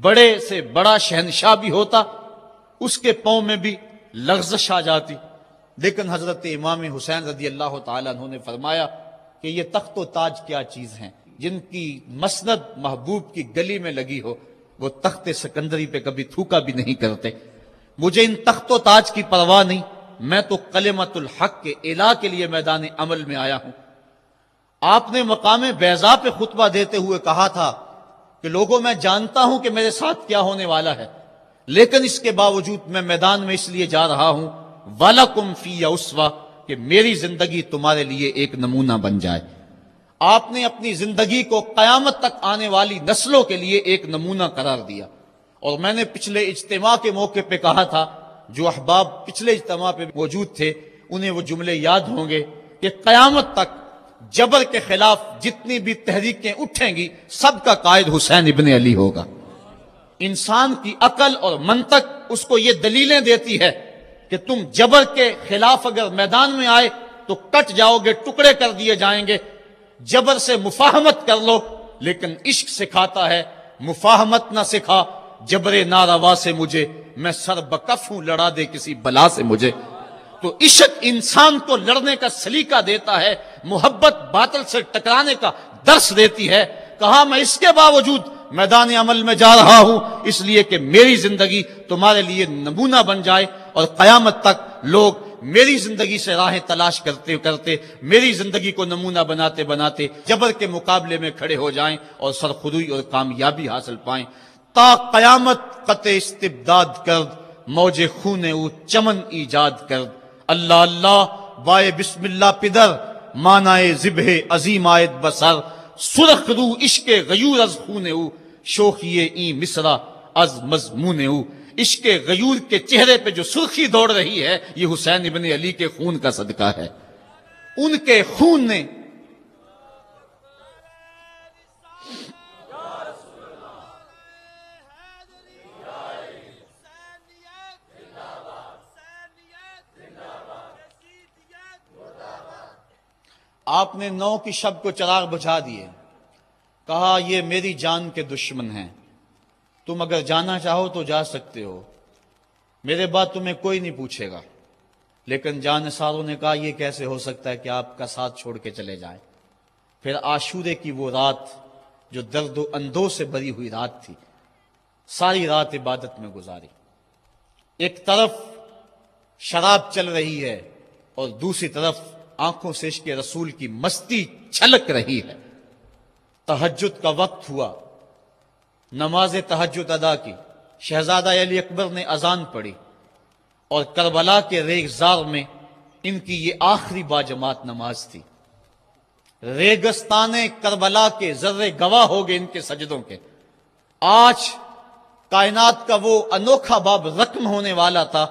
بڑے سے بڑا شہنشاہ بھی ہوتا اس کے پاؤں میں بھی لغزش آ جاتی، لیکن حضرت امام حسین رضی اللہ تعالیٰ عنہ نے فرمایا کہ یہ تخت و تاج کیا چیز ہیں، جن کی مسند محبوب کی گلی میں لگی ہو وہ تخت سکندری پہ کبھی تھوکا بھی نہیں کرتے۔ مجھے ان تخت و تاج کی پرواہ نہیں، میں تو کلمت الحق کے اعلیٰ کے لیے میدان عمل میں آیا ہوں۔ آپ نے مقام بیضا پہ خطبہ دیتے ہوئے کہا تھا کہ لوگوں، میں جانتا ہوں کہ میرے ساتھ کیا ہونے والا ہے، لیکن اس کے باوجود میں میدان میں اس لیے جا رہا ہوں وَلَكُمْ فِيَّ أُسْوَةٌ کہ میری زندگی تمہارے لیے ایک نمونہ بن جائے۔ آپ نے اپنی زندگی کو قیامت تک آنے والی نسلوں کے لیے ایک نمونہ قرار دیا، اور میں نے پچھلے اجتماع کے موقع پہ کہا تھا، جو احباب پچھلے اجتماع پہ موجود تھے انہیں وہ جملے یاد ہوں گے کہ قیامت تک جبر کے خلاف جتنی بھی تحریکیں اٹھیں گی سب کا قائد حسین ابن علی ہوگا۔ انسان کی عقل اور منطق اس کو یہ دلیلیں دیتی ہے کہ تم جبر کے خلاف اگر میدان میں آئے تو کٹ جاؤ گے، ٹکڑے کر دیے جائیں گے۔ جبر سے مفاہمت کر لو، لیکن عشق سکھاتا ہے مفاہمت نہ سکھا، جبر ناروا سے مجھے، میں سر بکف ہوں، لڑا دے کسی بلا سے مجھے۔ تو عشق انسان کو لڑنے کا سلیقہ دیتا ہے، محبت باطل سے ٹکرانے کا درس دیتی ہے۔ کہا میں اس کے باوجود میدان عمل میں جا رہا ہوں اس لیے کہ میری زندگی تمہارے لیے نمونہ بن جائے، اور قیامت تک لوگ میری زندگی سے راہیں تلاش کرتے کرتے میری زندگی کو نمونہ بناتے بناتے جبر کے مقابلے میں کھڑے ہو جائیں اور سرخروئی اور کامیابی حاصل پائیں۔ تا قیامت قطع استبداد کرد، موج خون او چمن ایجاد کرد۔ اللہ اللہ بائے بسم اللہ پدر، مانائے ذبح عظیم آیت بسر۔ سرخ رو عشق غیور از خون او، شوخی این مصرع از مضمون او۔ عشق غیور کے چہرے پہ جو سرخی دوڑ رہی ہے یہ حسین ابن علی کے خون کا صدقہ ہے۔ ان کے خون نے آپ نے 9 کی شب کو چراغ بجھا دیے، کہا یہ میری جان کے دشمن ہیں، تم اگر جانا چاہو تو جا سکتے ہو، میرے بعد تمہیں کوئی نہیں پوچھے گا۔ لیکن جانثاروں نے کہا یہ کیسے ہو سکتا ہے کہ آپ کا ساتھ چھوڑ کے چلے جائیں۔ پھر عاشورے کی وہ رات جو درد و اندوہ سے بھری ہوئی رات تھی، ساری رات عبادت میں گزاری۔ ایک طرف شراب چل رہی ہے اور دوسری طرف آنکھوں سے عشق رسول کی مستی چھلک رہی ہے۔ تہجد کا وقت ہوا، نماز تہجد ادا کی، شہزادہ علی اکبر نے اذان پڑھی، اور کربلا کے ریگزار میں ان کی یہ آخری باجماعت نماز تھی۔ ریگستان کربلا کے ذرے گواہ ہو گئے ان کے سجدوں کے۔ آج کائنات کا وہ انوکھا باب رقم ہونے والا تھا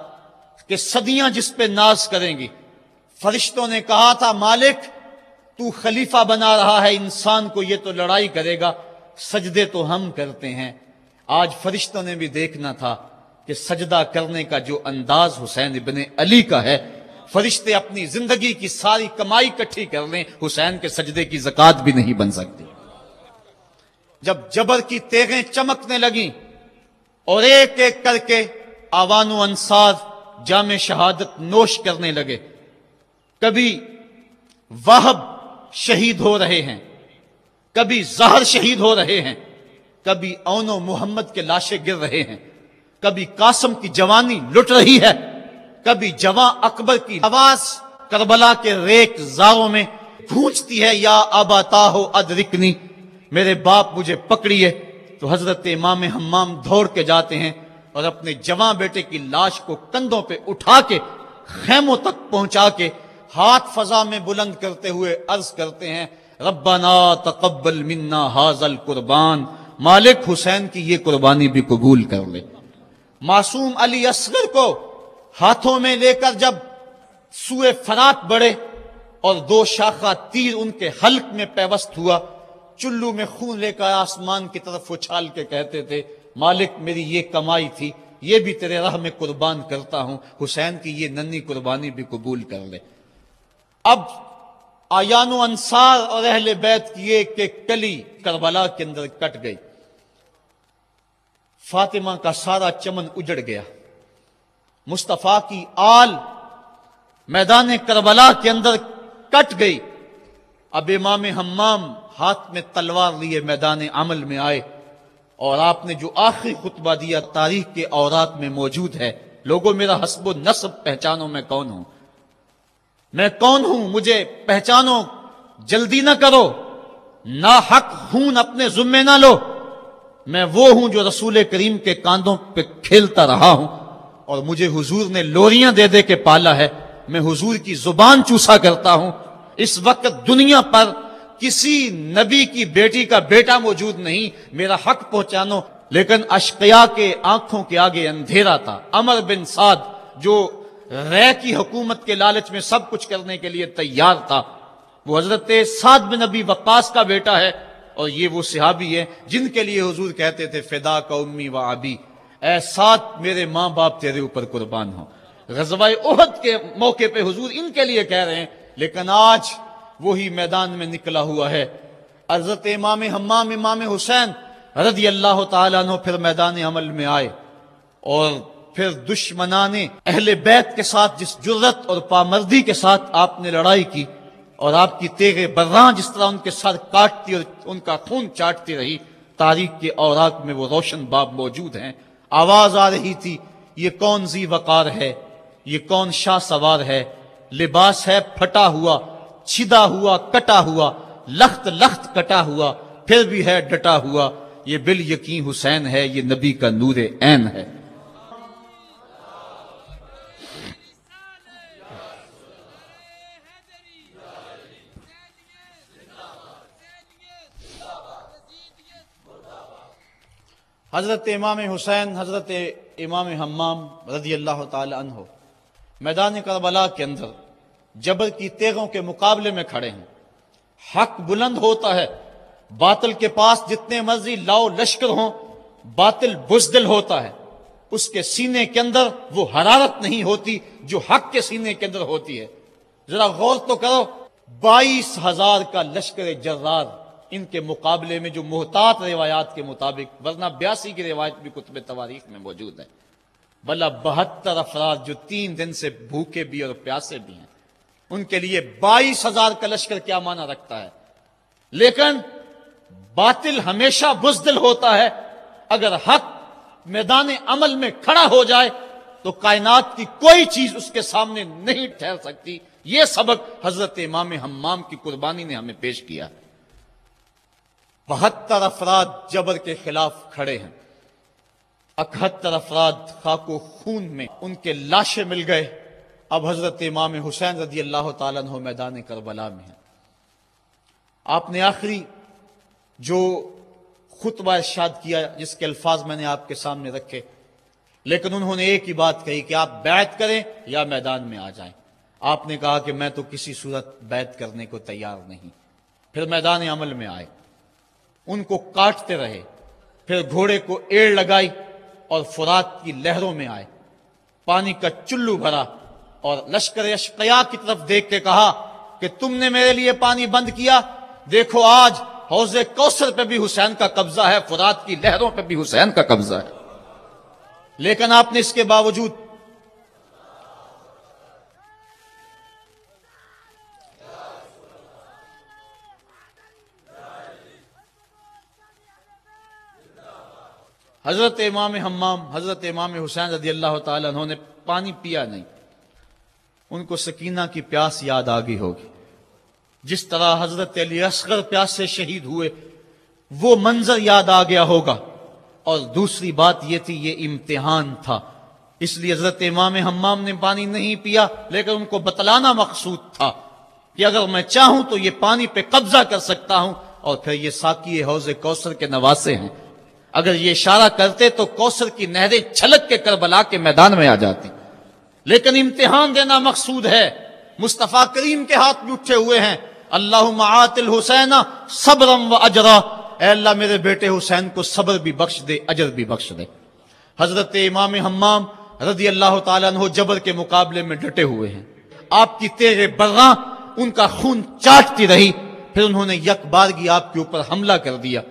کہ صدیاں جس پہ ناز کریں گی۔ فرشتوں نے کہا تھا مالک تو خلیفہ بنا رہا ہے انسان کو، یہ تو لڑائی کرے گا، سجدے تو ہم کرتے ہیں۔ آج فرشتوں نے بھی دیکھنا تھا کہ سجدہ کرنے کا جو انداز حسین ابن علی کا ہے، فرشتے اپنی زندگی کی ساری کمائی اکٹھی کر لیں، حسین کے سجدے کی زکوٰۃ بھی نہیں بن سکتی۔ جب جبر کی تیغیں چمکنے لگیں اور ایک ایک کر کے آوان و انصار جام شہادت نوش کرنے لگے، کبھی وہب شہید ہو رہے ہیں، کبھی زہر شہید ہو رہے ہیں، کبھی اون و محمد کے لاشیں گر رہے ہیں، کبھی قاسم کی جوانی لٹ رہی ہے، کبھی جواں اکبر کی آواز کربلا کے ریگ زاروں میں گونجتی ہے، یا ابا تاہو ادرکنی، میرے باپ مجھے پکڑیے۔ تو حضرت امام حمام دوڑ کے جاتے ہیں اور اپنے جواں بیٹے کی لاش کو کندھوں پہ اٹھا کے خیموں تک پہنچا کے ہاتھ فضا میں بلند کرتے ہوئے عرض کرتے ہیں ربنا تقبل منا ھذا القربان، مالک حسین کی یہ قربانی بھی قبول کر لے۔ معصوم علی اصغر کو ہاتھوں میں لے کر جب سوئے فرات بڑھے اور 2 شاخہ تیر ان کے حلق میں پیوست ہوا، چلو میں خون لے کر آسمان کی طرف اچھال کے کہتے تھے مالک میری یہ کمائی تھی، یہ بھی تیرے راہ میں قربان کرتا ہوں، حسین کی یہ ننھی قربانی بھی قبول کر لے۔ اب آیان و انصار اور اہل بیت کی ایک ایک کلی کربلا کے اندر کٹ گئی۔ فاطمہ کا سارا چمن اجڑ گیا، مصطفیٰ کی آل میدان کربلا کے اندر کٹ گئی۔ اب امام حمام ہاتھ میں تلوار لیے میدان عمل میں آئے، اور آپ نے جو آخری خطبہ دیا تاریخ کے اوراق میں موجود ہے، لوگوں میرا حسب و نسب پہچانو میں کون ہوں، میں کون ہوں، مجھے پہچانو، جلدی نہ کرو، ناحق خون اپنے ذمے نہ لو، میں وہ ہوں جو رسول کریم کے کاندھوں پہ کھیلتا رہا ہوں، اور مجھے حضور نے لوریاں دے دے کے پالا ہے، میں حضور کی زبان چوسا کرتا ہوں۔ اس وقت دنیا پر کسی نبی کی بیٹی کا بیٹا موجود نہیں، میرا حق پہنچانو۔ لیکن اشقیاء کے آنکھوں کے آگے اندھیرا تھا۔ عمر بن سعد جو رے کی حکومت کے لالچ میں سب کچھ کرنے کے لیے تیار تھا، وہ حضرت سعد بن ابی وقاص کا بیٹا ہے، اور یہ وہ صحابی ہیں جن کے لیے حضور کہتے تھے فدا کا امی و ابی، اے سعد میرے ماں باپ تیرے اوپر قربان ہوں۔ غزوہ احد کے موقع پہ حضور ان کے لیے کہہ رہے ہیں، لیکن آج وہی میدان میں نکلا ہوا ہے۔ حضرت امام حمام امام حسین رضی اللہ تعالیٰ عنہ پھر میدان عمل میں آئے، اور پھر دشمنان اہل بیت کے ساتھ جس جرت اور پامردی کے ساتھ آپ نے لڑائی کی، اور آپ کی تیغ براں جس طرح ان کے سر کاٹتی اور ان کا خون چاٹتی رہی، تاریخ کے اوراق میں وہ روشن باب موجود ہیں۔ آواز آ رہی تھی، یہ کون ذی وقار ہے، یہ کون شاہ سوار ہے، لباس ہے پھٹا ہوا، چھدا ہوا، کٹا ہوا، لخت لخت کٹا ہوا، پھر بھی ہے ڈٹا ہوا، یہ بال یقین حسین ہے، یہ نبی کا نور عین ہے۔ حضرت امام حسین حضرت امام حمام رضی اللہ تعالی عنہ میدان کربلا کے اندر جبر کی تیغوں کے مقابلے میں کھڑے ہیں۔ حق بلند ہوتا ہے، باطل کے پاس جتنے مرضی لاؤ لشکر ہوں، باطل بزدل ہوتا ہے، اس کے سینے کے اندر وہ حرارت نہیں ہوتی جو حق کے سینے کے اندر ہوتی ہے۔ ذرا غور تو کرو، 22,000 کا لشکر جرار ان کے مقابلے میں، جو محتاط روایات کے مطابق، ورنہ 82 کی روایت بھی کتب تواریخ میں موجود ہے، بلا 72 افراد جو 3 دن سے بھوکے بھی اور پیاسے بھی ہیں، ان کے لیے 22,000 کا لشکر کیا معنی رکھتا ہے۔ لیکن باطل ہمیشہ بزدل ہوتا ہے، اگر حق میدان عمل میں کھڑا ہو جائے تو کائنات کی کوئی چیز اس کے سامنے نہیں ٹھہر سکتی۔ یہ سبق حضرت امام حمام کی قربانی نے ہمیں پیش کیا۔ 72 افراد جبر کے خلاف کھڑے ہیں، 71 افراد خاک و خون میں ان کے لاشیں مل گئے۔ اب حضرت امام حسین رضی اللہ تعالیٰ عنہ میدان کربلا میں ہیں۔ آپ نے آخری جو خطبہ ارشاد کیا، جس کے الفاظ میں نے آپ کے سامنے رکھے، لیکن انہوں نے ایک ہی بات کہی کہ آپ بیعت کریں یا میدان میں آ جائیں۔ آپ نے کہا کہ میں تو کسی صورت بیعت کرنے کو تیار نہیں۔ پھر میدان عمل میں آئے، ان کو کاٹتے رہے، پھر گھوڑے کو ایڑ لگائی اور فرات کی لہروں میں آئے، پانی کا چلو بھرا اور لشکر اشقیاء کی طرف دیکھ کے کہا کہ تم نے میرے لیے پانی بند کیا، دیکھو آج حوض کوثر پہ بھی حسین کا قبضہ ہے، فرات کی لہروں پہ بھی حسین کا قبضہ ہے۔ لیکن آپ نے اس کے باوجود حضرت امام حمام حضرت امام حسین رضی اللہ تعالیٰ عنہ نے پانی پیا نہیں۔ ان کو سکینہ کی پیاس یاد آ گئی ہوگی، جس طرح حضرت علی اصغر پیاس سے شہید ہوئے، وہ منظر یاد آ گیا ہوگا۔ اور دوسری بات یہ تھی، یہ امتحان تھا، اس لیے حضرت امام حمام نے پانی نہیں پیا، لیکن ان کو بتلانا مقصود تھا کہ اگر میں چاہوں تو یہ پانی پہ قبضہ کر سکتا ہوں، اور پھر یہ ساقی حوض کوثر کے نواسے ہیں، اگر یہ اشارہ کرتے تو کوثر کی نہریں چھلک کے کربلا کے میدان میں آ جاتی۔ لیکن امتحان دینا مقصود ہے، مصطفیٰ کریم کے ہاتھ میں اٹھے ہوئے ہیں، اللہم آت الحسین صبرا و اجرا، اے اللہ میرے بیٹے حسین کو صبر بھی بخش دے، اجر بھی بخش دے۔ حضرت امام حمام رضی اللہ تعالیٰ عنہ جبر کے مقابلے میں ڈٹے ہوئے ہیں، آپ کی تیغ براں ان کا خون چاٹتی رہی، پھر انہوں نے یک بارگی آپ کے اوپر حملہ کر دیا۔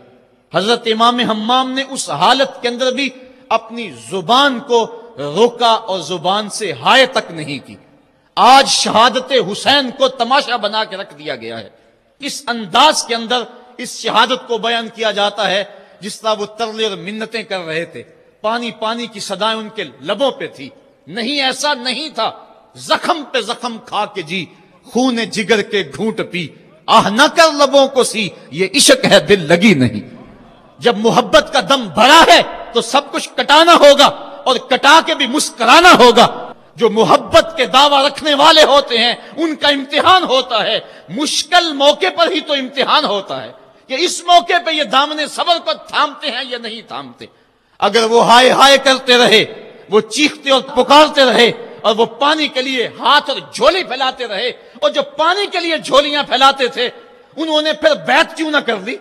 حضرت امام حمام نے اس حالت کے اندر بھی اپنی زبان کو روکا اور زبان سے ہائے تک نہیں کی۔ آج شہادت حسین کو تماشا بنا کے رکھ دیا گیا ہے۔ اس انداز کے اندر اس شہادت کو بیان کیا جاتا ہے جس طرح وہ ترلے اور منتیں کر رہے تھے، پانی پانی کی صدائیں ان کے لبوں پہ تھی۔ نہیں، ایسا نہیں تھا، زخم پہ زخم کھا کے جی، خون جگر کے گھونٹ پی، آہ نہ کر لبوں کو سی، یہ عشق ہے دل لگی نہیں۔ جب محبت کا دم بھرا ہے تو سب کچھ کٹانا ہوگا اور کٹا کے بھی مسکرانا ہوگا۔ جو محبت کے دعویٰ رکھنے والے ہوتے ہیں ان کا امتحان ہوتا ہے، مشکل موقع پر ہی تو امتحان ہوتا ہے کہ اس موقع پہ یہ دامن صبر کو تھامتے ہیں یا نہیں تھامتے۔ اگر وہ ہائے ہائے کرتے رہے، وہ چیختے اور پکارتے رہے، اور وہ پانی کے لیے ہاتھ اور جھولی پھیلاتے رہے، اور جو پانی کے لیے جھولیاں پھیلاتے تھے انہوں نے پھر بیعت کیوں نہ کر لی؟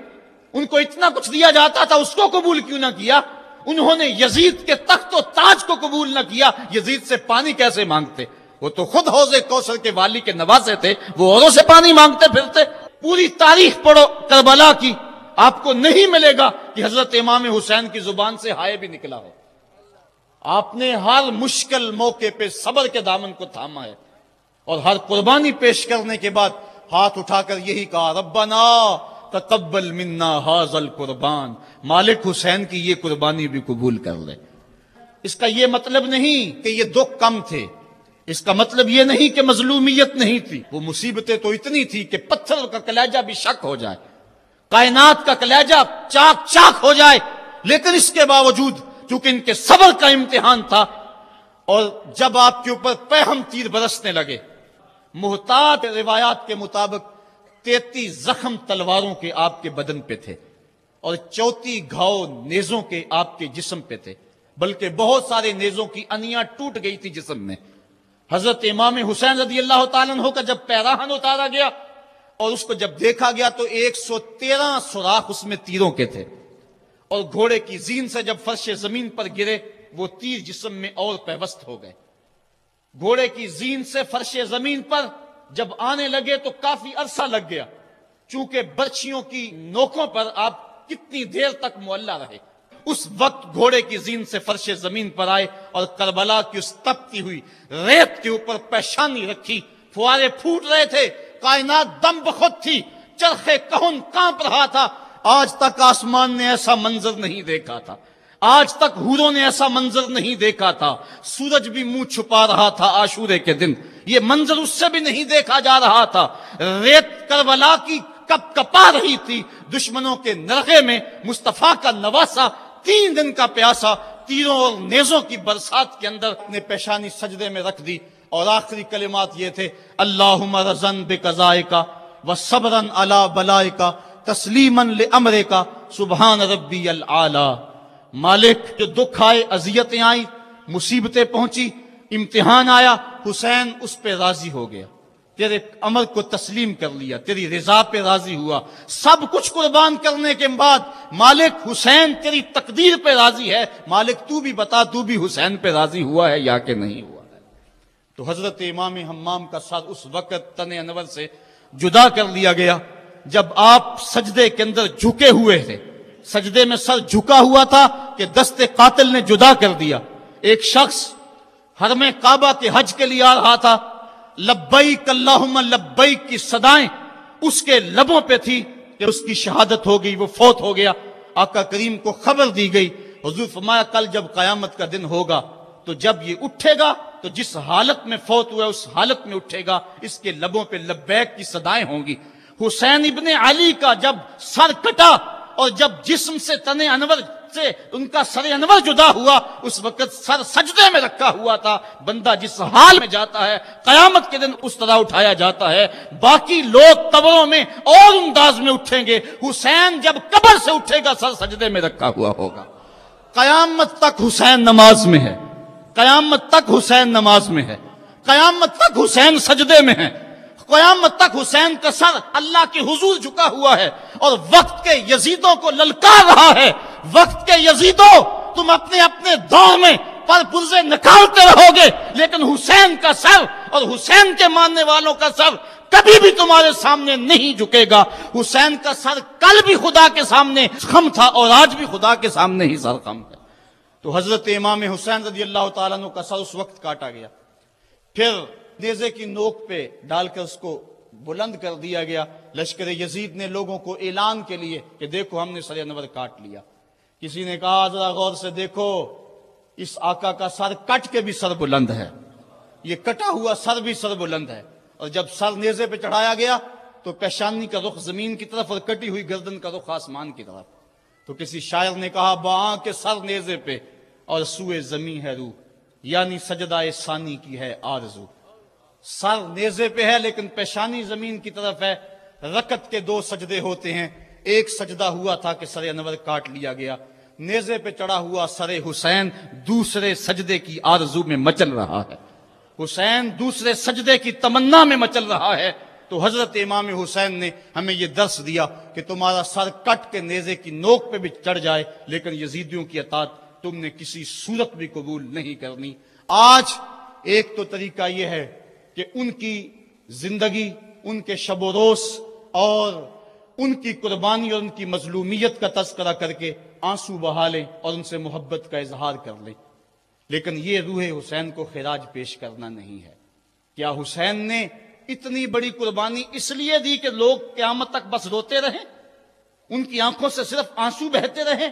ان کو اتنا کچھ دیا جاتا تھا، اس کو قبول کیوں نہ کیا؟ انہوں نے یزید کے تخت و تاج کو قبول نہ کیا، یزید سے پانی کیسے مانگتے؟ وہ تو خود حوض کوثر کے والی کے نواسے تھے، وہ اوروں سے پانی مانگتے پھرتے۔ پوری تاریخ پڑھو کربلا کی، آپ کو نہیں ملے گا کہ حضرت امام حسین کی زبان سے ہائے بھی نکلا ہو۔ آپ نے ہر مشکل موقع پہ صبر کے دامن کو تھاما ہے، اور ہر قربانی پیش کرنے کے بعد ہاتھ اٹھا کر یہی کہا، ربنا تقبل منا ھذا القربان، مالک حسین کی یہ قربانی بھی قبول کر لے۔ اس کا یہ مطلب نہیں کہ یہ دکھ کم تھے، اس کا مطلب یہ نہیں کہ مظلومیت نہیں تھی، وہ مصیبتیں تو اتنی تھی کہ پتھر کا کلیجہ بھی شک ہو جائے، کائنات کا کلیجہ چاک چاک ہو جائے، لیکن اس کے باوجود چونکہ ان کے صبر کا امتحان تھا، اور جب آپ کے اوپر پہم تیر برسنے لگے، محتاط روایات کے مطابق 33 زخم تلواروں کے آپ کے بدن پہ تھے، اور 34 گھاؤ نیزوں کے آپ کے جسم پہ تھے، بلکہ بہت سارے نیزوں کی انیاں ٹوٹ گئی تھی جسم میں۔ حضرت امام حسین رضی اللہ تعالیٰ عنہ کا جب پیراہن اتارا گیا اور اس کو جب دیکھا گیا تو 113 سوراخ اس میں تیروں کے تھے، اور گھوڑے کی زین سے جب فرش زمین پر گرے وہ تیر جسم میں اور پیوست ہو گئے۔ گھوڑے کی زین سے فرش زمین پر جب آنے لگے تو کافی عرصہ لگ گیا، چونکہ برچھیوں کی نوکوں پر آپ کتنی دیر تک معلّہ رہے۔ اس وقت گھوڑے کی زین سے فرش زمین پر آئے اور کربلا کی اس تپتی ہوئی ریت کے اوپر پیشانی رکھی، فوارے پھوٹ رہے تھے، کائنات دم بخود تھی، چرخے کہن کانپ رہا تھا۔ آج تک آسمان نے ایسا منظر نہیں دیکھا تھا، آج تک حوروں نے ایسا منظر نہیں دیکھا تھا، سورج بھی منہ چھپا رہا تھا عاشورے کے دن، یہ منظر اس سے بھی نہیں دیکھا جا رہا تھا۔ ریت کربلا کی کپ کپا رہی تھی، دشمنوں کے نرغے میں مصطفیٰ کا نواسا 3 دن کا پیاسا تیروں اور نیزوں کی برسات کے اندر اپنے پیشانی سجدے میں رکھ دی، اور آخری کلمات یہ تھے، اللہم رضن بقضائک وصبرن علی بلائک تسلیماً لامرک سبحان ربی العالی۔ مالک، جو دکھ آئے، اذیتیں آئیں، مصیبتیں پہنچی، امتحان آیا، حسین اس پہ راضی ہو گیا، تیرے امر کو تسلیم کر لیا، تیری رضا پہ راضی ہوا۔ سب کچھ قربان کرنے کے بعد مالک حسین تیری تقدیر پہ راضی ہے، مالک تو بھی بتا، تو بھی حسین پہ راضی ہوا ہے یا کہ نہیں ہوا ہے؟ تو حضرت امام حمام کا سر اس وقت تن انور سے جدا کر لیا گیا جب آپ سجدے کے اندر جھکے ہوئے تھے، سجدے میں سر جھکا ہوا تھا کہ دست قاتل نے جدا کر دیا۔ ایک شخص حرم کعبہ کے حج کے لیے آ رہا تھا، لبیک اللہم لبیک کی صدائیں اس کے لبوں پہ تھی کہ اس کی شہادت ہو گئی، وہ فوت ہو گیا۔ آقا کریم کو خبر دی گئی، حضور فرمایا کل جب قیامت کا دن ہوگا تو جب یہ اٹھے گا تو جس حالت میں فوت ہوا اس حالت میں اٹھے گا، اس کے لبوں پہ لبیک کی صدائیں ہوں گی۔ حسین ابن علی کا جب سر کٹا اور جب جسم سے تن انور سے ان کا سر انور جدا ہوا، اس وقت سر سجدے میں رکھا ہوا تھا۔ بندہ جس حال میں جاتا ہے قیامت کے دن اس طرح اٹھایا جاتا ہے۔ باقی لوگ قبروں میں اور انداز میں اٹھیں گے، حسین جب قبر سے اٹھے گا سر سجدے میں رکھا ہوا ہوگا۔ قیامت تک حسین نماز میں ہے، قیامت تک حسین نماز میں ہے، قیامت تک حسین سجدے میں ہے، قیامت تک حسین کا سر اللہ کے حضور جھکا ہوا ہے، اور وقت کے یزیدوں کو للکار رہا ہے، وقت کے یزیدوں تم اپنے اپنے دور میں پر پرزے نکالتے رہو گے، لیکن حسین کا سر اور حسین کے ماننے والوں کا سر کبھی بھی تمہارے سامنے نہیں جھکے گا۔ حسین کا سر کل بھی خدا کے سامنے خم تھا اور آج بھی خدا کے سامنے ہی سر خم ہے۔ تو حضرت امام حسین رضی اللہ تعالیٰ عنہ کا سر اس وقت کاٹا گیا، پھر نیزے کی نوک پہ ڈال کر اس کو بلند کر دیا گیا۔ لشکر یزید نے لوگوں کو اعلان کے لیے کہ دیکھو ہم نے سر انور کاٹ لیا۔ کسی نے کہا ذرا غور سے دیکھو، اس آقا کا سر کٹ کے بھی سر بلند ہے، یہ کٹا ہوا سر بھی سر بلند ہے۔ اور جب سر نیزے پہ چڑھایا گیا تو پیشانی کا رخ زمین کی طرف اور کٹی ہوئی گردن کا رخ آسمان کی طرف۔ تو کسی شاعر نے کہا باں کے سر نیزے پہ اور سوئے زمین ہے روح، یعنی سجدہ ثانی کی ہے آرزو۔ سر نیزے پہ ہے لیکن پیشانی زمین کی طرف ہے۔ رکعت کے 2 سجدے ہوتے ہیں، ایک سجدہ ہوا تھا کہ سر انور کاٹ لیا گیا، نیزے پہ چڑھا ہوا سر حسین دوسرے سجدے کی آرزو میں مچل رہا ہے، حسین دوسرے سجدے کی تمنا میں مچل رہا ہے۔ تو حضرت امام حسین نے ہمیں یہ درس دیا کہ تمہارا سر کٹ کے نیزے کی نوک پہ بھی چڑھ جائے لیکن یزیدیوں کی اطاعت تم نے کسی صورت بھی قبول نہیں کرنی۔ آج ایک تو طریقہ یہ ہے کہ ان کی زندگی، ان کے شب و روز اور ان کی قربانی اور ان کی مظلومیت کا تذکرہ کر کے آنسو بہا لیں اور ان سے محبت کا اظہار کر لیں، لیکن یہ روح حسین کو خراج پیش کرنا نہیں ہے۔ کیا حسین نے اتنی بڑی قربانی اس لیے دی کہ لوگ قیامت تک بس روتے رہیں، ان کی آنکھوں سے صرف آنسو بہتے رہیں؟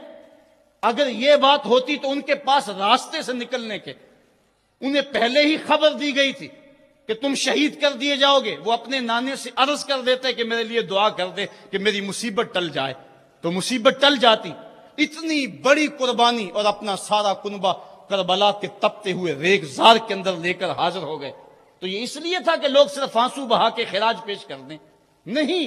اگر یہ بات ہوتی تو ان کے پاس راستے سے نکلنے کے انہیں پہلے ہی خبر دی گئی تھی کہ تم شہید کر دیے جاؤ گے۔ وہ اپنے نانے سے عرض کر دیتے کہ میرے لیے دعا کر دے کہ میری مصیبت ٹل جائے، تو مصیبت ٹل جاتی۔ اتنی بڑی قربانی اور اپنا سارا کنبہ کربلا کے تپتے ہوئے ریگزار کے اندر لے کر حاضر ہو گئے، تو یہ اس لیے تھا کہ لوگ صرف آنسو بہا کے خراج پیش کر دیں؟ نہیں،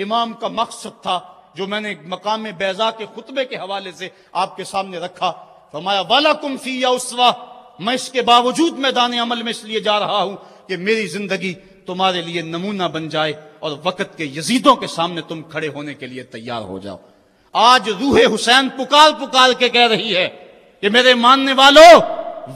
امام کا مقصد تھا جو میں نے مقام بیضا کے خطبے کے حوالے سے آپ کے سامنے رکھا۔ فرمایا وَلَكُمْ فِيَّ أُسْوَةٌ، میں اس کے باوجود میدان عمل میں اس لیے جا رہا ہوں کہ میری زندگی تمہارے لیے نمونہ بن جائے اور وقت کے یزیدوں کے سامنے تم کھڑے ہونے کے لیے تیار ہو جاؤ۔ آج روح حسین پکار پکار کے کہہ رہی ہے کہ میرے ماننے والوں،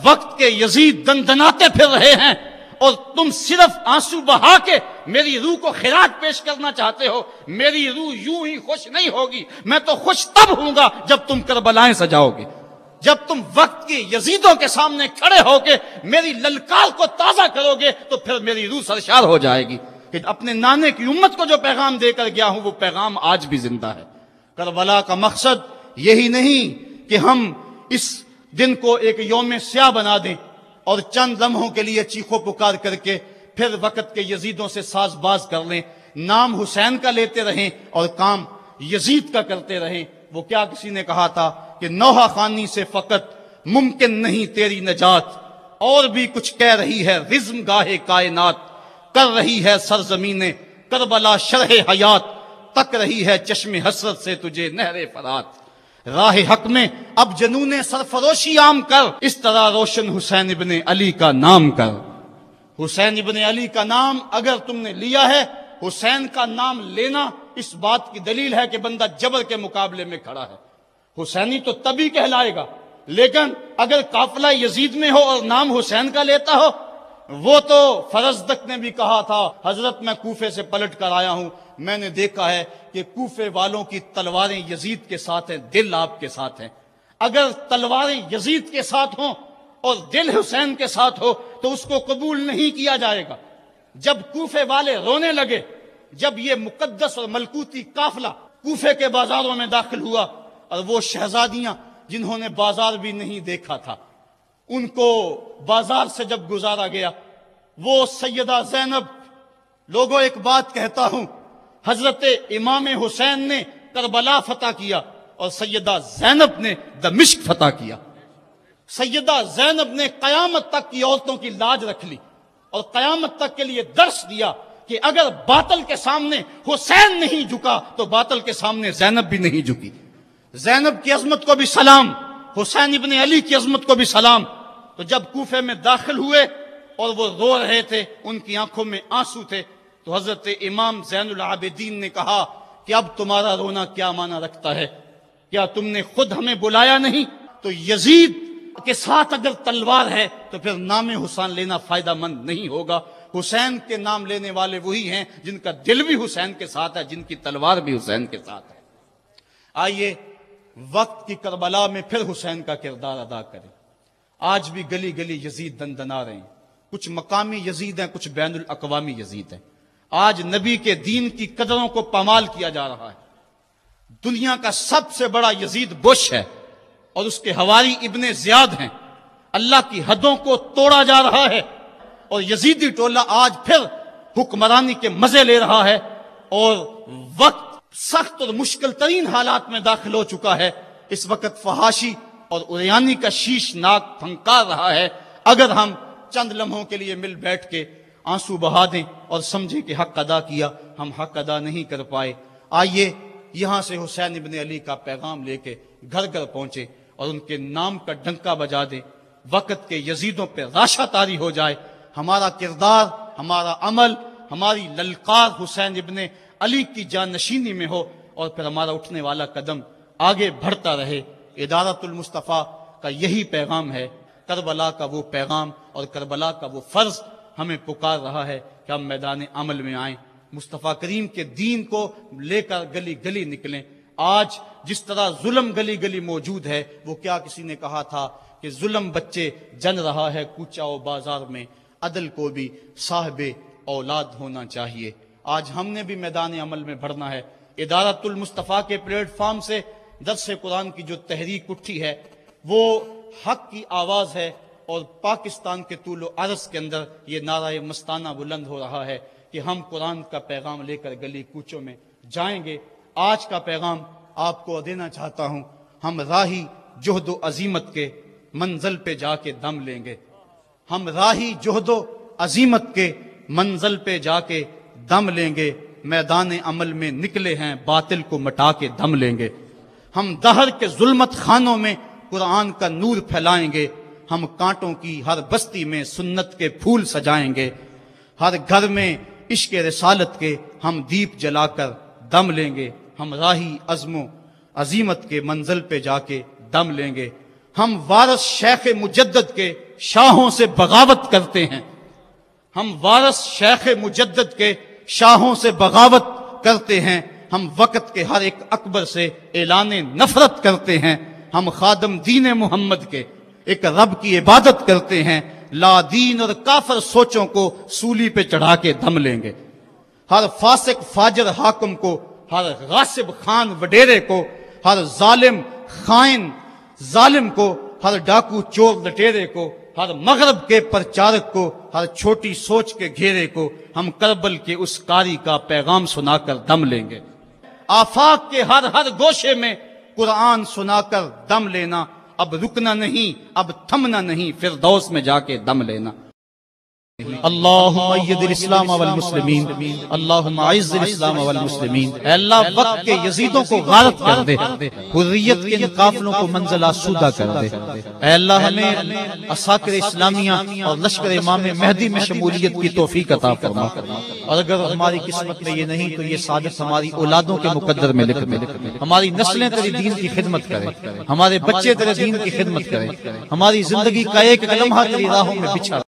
وقت کے یزید دندناتے پھر رہے ہیں اور تم صرف آنسو بہا کے میری روح کو خراج پیش کرنا چاہتے ہو۔ میری روح یوں ہی خوش نہیں ہوگی، میں تو خوش تب ہوں گا جب تم کربلائیں سجاؤ گے، جب تم وقت کے یزیدوں کے سامنے کھڑے ہو کے میری للکار کو تازہ کرو گے تو پھر میری روح سرشار ہو جائے گی کہ اپنے نانے کی امت کو جو پیغام دے کر گیا ہوں وہ پیغام آج بھی زندہ ہے۔ کربلا کا مقصد یہی نہیں کہ ہم اس دن کو ایک یوم سیاہ بنا دیں اور چند لمحوں کے لیے چیخو پکار کر کے پھر وقت کے یزیدوں سے ساز باز کر لیں، نام حسین کا لیتے رہیں اور کام یزید کا کرتے رہیں۔ وہ کیا کسی نے کہا تھا کہ نوحہ خوانی سے فقط ممکن نہیں تیری نجات، اور بھی کچھ کہہ رہی ہے رزم گاہ کائنات، کر رہی ہے سرزمین کربلا شرح حیات، تک رہی ہے چشم حسرت سے تجھے نہر فرات۔ راہ حق میں اب جنون سرفروشی عام کر، اس طرح روشن حسین ابن علی کا نام کر۔ حسین ابن علی کا نام اگر تم نے لیا ہے، حسین کا نام لینا اس بات کی دلیل ہے کہ بندہ جبر کے مقابلے میں کھڑا ہے۔ حسینی تو تبھی کہلائے گا، لیکن اگر قافلہ یزید میں ہو اور نام حسین کا لیتا ہو، وہ تو فرزدق نے بھی کہا تھا حضرت میں کوفے سے پلٹ کر آیا ہوں، میں نے دیکھا ہے کہ کوفے والوں کی تلواریں یزید کے ساتھ ہیں، دل آپ کے ساتھ ہیں۔ اگر تلواریں یزید کے ساتھ ہوں اور دل حسین کے ساتھ ہو تو اس کو قبول نہیں کیا جائے گا۔ جب کوفے والے رونے لگے، جب یہ مقدس اور ملکوتی قافلہ کوفے کے بازاروں میں داخل ہوا اور وہ شہزادیاں جنہوں نے بازار بھی نہیں دیکھا تھا، ان کو بازار سے جب گزارا گیا، وہ سیدہ زینب، لوگوں ایک بات کہتا ہوں، حضرت امام حسین نے کربلا فتح کیا اور سیدہ زینب نے دمشق فتح کیا۔ سیدہ زینب نے قیامت تک کی عورتوں کی لاج رکھ لی اور قیامت تک کے لیے درس دیا کہ اگر باطل کے سامنے حسین نہیں جھکا تو باطل کے سامنے زینب بھی نہیں جھکی۔ زینب کی عظمت کو بھی سلام، حسین ابن علی کی عظمت کو بھی سلام۔ تو جب کوفے میں داخل ہوئے اور وہ رو رہے تھے، ان کی آنکھوں میں آنسو تھے، تو حضرت امام زین العابدین نے کہا کہ اب تمہارا رونا کیا معنی رکھتا ہے؟ کیا تم نے خود ہمیں بلایا نہیں؟ تو یزید کے ساتھ اگر تلوار ہے تو پھر نام حسین لینا فائدہ مند نہیں ہوگا۔ حسین کے نام لینے والے وہی ہیں جن کا دل بھی حسین کے ساتھ ہے، جن کی تلوار بھی حسین کے ساتھ ہے۔ آئیے وقت کی کربلا میں پھر حسین کا کردار ادا کرے۔ آج بھی گلی گلی یزید دندنا رہے ہیں، کچھ مقامی یزید ہیں، کچھ بین الاقوامی یزید ہیں۔ آج نبی کے دین کی قدروں کو پامال کیا جا رہا ہے۔ دنیا کا سب سے بڑا یزید بش ہے اور اس کے حواری ابن زیاد ہیں۔ اللہ کی حدوں کو توڑا جا رہا ہے اور یزیدی ٹولہ آج پھر حکمرانی کے مزے لے رہا ہے، اور وقت سخت اور مشکل ترین حالات میں داخل ہو چکا ہے۔ اس وقت فحاشی اور عریانی کا شیش ناک پھنکار رہا ہے۔ اگر ہم چند لمحوں کے لیے مل بیٹھ کے آنسو بہا دیں اور سمجھیں کہ حق ادا کیا، ہم حق ادا نہیں کر پائے۔ آئیے یہاں سے حسین ابن علی کا پیغام لے کے گھر گھر پہنچے اور ان کے نام کا ڈنکا بجا دیں، وقت کے یزیدوں پہ راشا طاری ہو جائے۔ ہمارا کردار، ہمارا عمل، ہماری للکار حسین ابن علی کی جانشینی میں ہو، اور پھر ہمارا اٹھنے والا قدم آگے بڑھتا رہے۔ ادارت المصطفیٰ کا یہی پیغام ہے۔ کربلا کا وہ پیغام اور کربلا کا وہ فرض ہمیں پکار رہا ہے کہ ہم میدان عمل میں آئیں، مصطفیٰ کریم کے دین کو لے کر گلی گلی نکلیں۔ آج جس طرح ظلم گلی گلی موجود ہے، وہ کیا کسی نے کہا تھا کہ ظلم بچے جن رہا ہے کوچہ و بازار میں، عدل کو بھی صاحب اولاد ہونا چاہیے۔ آج ہم نے بھی میدان عمل میں بڑھنا ہے۔ ادارت المصطفیٰ کے پلیٹ فارم سے درس قرآن کی جو تحریک اٹھی ہے، وہ حق کی آواز ہے، اور پاکستان کے طول و عرض کے اندر یہ نعرہ مستانہ بلند ہو رہا ہے کہ ہم قرآن کا پیغام لے کر گلی کوچوں میں جائیں گے۔ آج کا پیغام آپ کو دینا چاہتا ہوں، ہم راہی جہد و عزیمت کے منزل پہ جا کے دم لیں گے۔ ہم راہی جہد و عزیمت کے منزل پہ جا کے دم لیں گے۔ میدان عمل میں نکلے ہیں، باطل کو مٹا کے دم لیں گے۔ ہم دہر کے ظلمت خانوں میں قرآن کا نور پھیلائیں گے۔ ہم کانٹوں کی ہر بستی میں سنت کے پھول سجائیں گے۔ ہر گھر میں عشق رسالت کے ہم دیپ جلا کر دم لیں گے۔ ہم راہی عزم و عزیمت کے منزل پہ جا کے دم لیں گے۔ ہم وارث شیخ مجدد کے شاہوں سے بغاوت کرتے ہیں۔ ہم وارث شیخ مجدد کے شاہوں سے بغاوت کرتے ہیں۔ ہم وقت کے ہر ایک اکبر سے اعلان نفرت کرتے ہیں۔ ہم خادم دین محمد کے ایک رب کی عبادت کرتے ہیں۔ لا دین اور کافر سوچوں کو سولی پہ چڑھا کے دم لیں گے۔ ہر فاسق فاجر حاکم کو، ہر غاصب خان وڈیرے کو، ہر ظالم خائن ظالم کو، ہر ڈاکو چور لٹیرے کو، ہر مغرب کے پرچارک کو، ہر چھوٹی سوچ کے گھیرے کو ہم کربل کے اس قاری کا پیغام سنا کر دم لیں گے۔ آفاق کے ہر ہر گوشے میں قرآن سنا کر دم لینا، اب رکنا نہیں، اب تھمنا نہیں، فردوس میں جا کے دم لینا۔ اللہم اید الاسلام والمسلمین، اللہم اعز الاسلام والمسلمین۔ اے اللہ وقت کے یزیدوں کو غارت کر دے، حریت کے ان قافلوں کو منزل آسودہ کر دے۔ اے اللہ ہمیں عساکر اسلامیہ اور لشکر امام مہدی میں شمولیت کی توفیق عطا فرما، اور اگر ہماری قسمت میں یہ نہیں تو یہ سعادت ہماری اولادوں کے مقدر میں لکھ دے۔ ہماری نسلیں تیرے دین کی خدمت کریں، ہمارے بچے تیرے دین کی خدمت کریں، ہماری زندگی کا ایک لمحہ تیری راہوں میں بچھا